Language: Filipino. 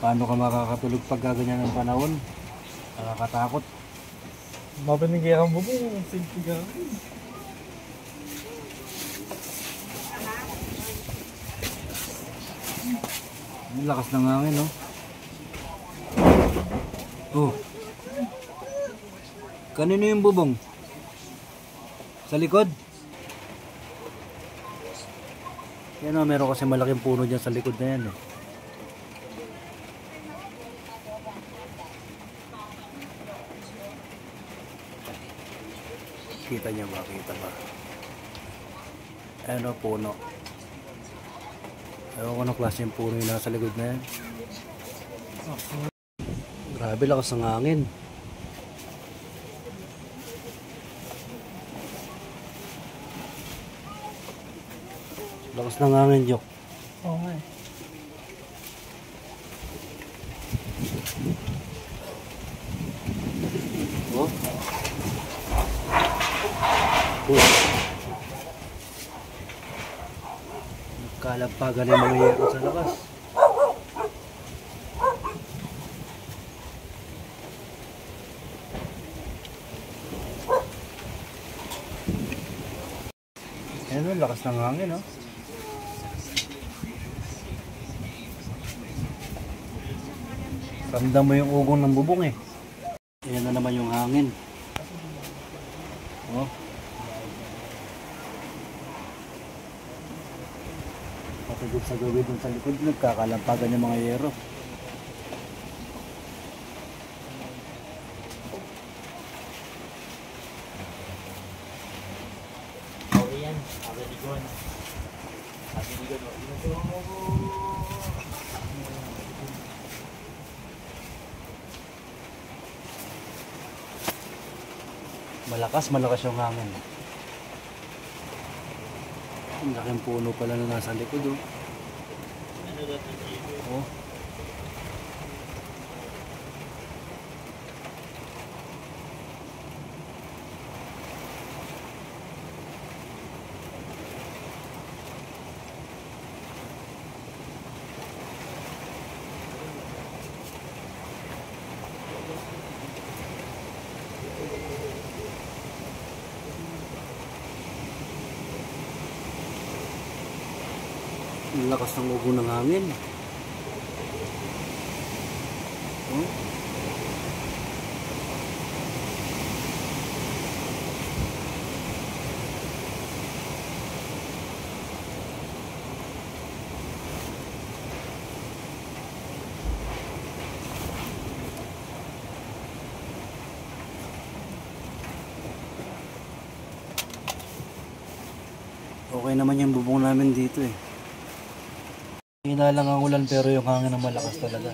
Paano ka makakatulog pag gaganyan ng panahon? Nakakatakot. Mapanigay kang bubong, safety ka. Ang lakas ng hangin, no? Oh. Kanino yung bubong? Sa likod? Yan o, meron kasi malaking puno dyan sa likod na yan eh. Kita niya ba? Kita ba? Ayan o, puno. Ewan ko na klase yung puno yung nasa likod na yan. Grabe, lakas ng hangin. Lakas ng hangin, Jok. Oo nga eh. Oh. Uy. Nagkalampagan yung mga yero sa labas. Ayan o, lakas ng hangin, oh. Ramdam mo yung ugong ng bubong eh. Ayan na naman yung hangin. Oh. Patagod sa gawin dun sa likod, nagkakalampagan yung mga yero. Oo yan, sabi ni Gon. Sabi ni Gon, Malakas yung hangin. Ang laking puno pala na nasa likod, oh. Oh. Ang lakas ng ugo ng hangin. Oh. Okay naman yung bubong namin dito eh. Hina lang ang ulan pero yung hangin ang malakas talaga.